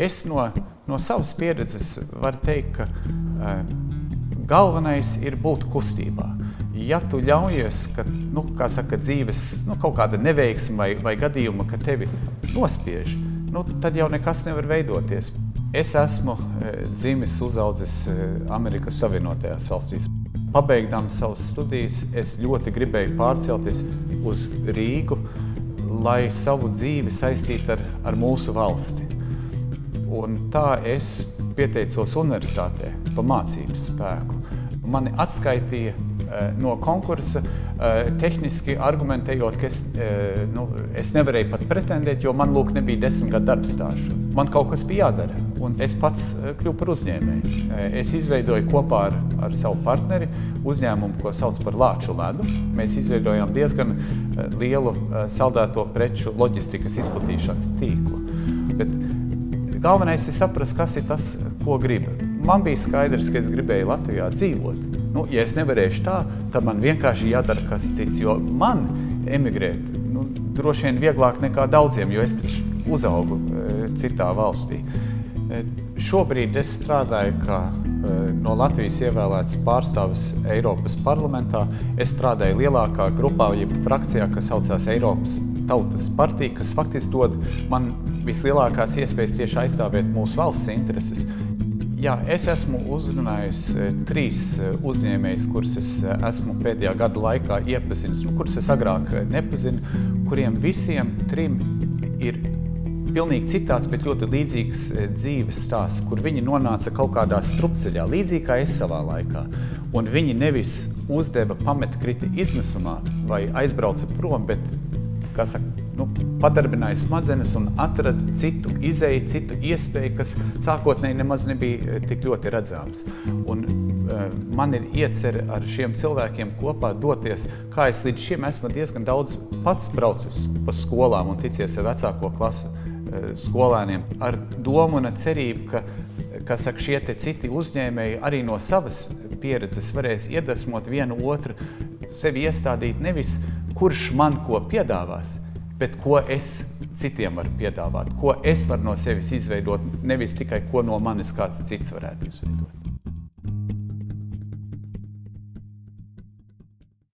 Es no savas pieredzes varu teikt, ka galvenais ir būt kustībā. Ja tu ļaujies, ka, kā saka, dzīves kaut kāda neveiksme vai gadījuma, ka tevi nospiež, tad jau nekas nevar veidoties. Es esmu dzimis, uzaudzis Amerikas Savienotajās valstīs. Pabeigdams savas studijas, es ļoti gribēju pārcelties uz Rīgu, lai savu dzīvi saistītu ar mūsu valsti. Un tā es pieteicos universitātē pa mācības spēku. Mani atskaitīja no konkursa, tehniski argumentējot, ka es nevarēju pat pretendēt, jo man nebija 10 gadu darbstāžu. Man kaut kas bija jādara, un es pats kļuvu par uzņēmēju. Es izveidoju kopā ar savu partneri uzņēmumu, ko sauc par Lāču ledu. Mēs izveidojām diezgan lielu saldēto preču loģistikas izplatīšanas tīklu. Bet galvenais ir saprast, kas ir tas, ko gribu. Man bija skaidrs, ka es gribēju Latvijā dzīvot. Ja es nevarēšu tā, tad man vienkārši jādara kas cits, jo man emigrēt droši vien vieglāk nekā daudziem, jo es taču uzaugu citā valstī. Šobrīd es strādāju kā no Latvijas ievēlēts pārstāvis Eiropas parlamentā. Es strādāju lielākā grupā, jeb frakcijā, kas saucās Eiropas Tautas partija, kas faktiski dod man vislielākās iespējas tieši aizstāvēt mūsu valsts intereses. Jā, es esmu uzrunājis 3 uzņēmējus, kurus es esmu pēdējā gada laikā iepazinis, kurus es agrāk nepazinu, kuriem visiem 3 ir pilnīgi citāds, bet ļoti līdzīgs dzīves stāsts, kur viņi nonāca kaut kādā strupceļā, līdzīgi kā es savā laikā. Un viņi nevis uzdeva pametkriti izmisumā vai aizbrauca prom, bet, kā saka, padarbināja smadzenes un atrada citu izeju, citu iespēju, kas sākotnēji nemaz nebija tik ļoti redzams. Un man ir iecer ar šiem cilvēkiem kopā doties, kā es līdz šim esmu diezgan daudz pats braucis pa skolām un ticies ar vecāko klasu skolēniem, ar domu un cerību, ka saka, šie te citi uzņēmēji arī no savas pieredzes varēs iedvesmot vienu otru, sevi iestādīt nevis, kurš man ko piedāvās, bet ko es citiem varu piedāvāt, ko es varu no sevis izveidot, nevis tikai ko no manis kāds cits varētu izveidot.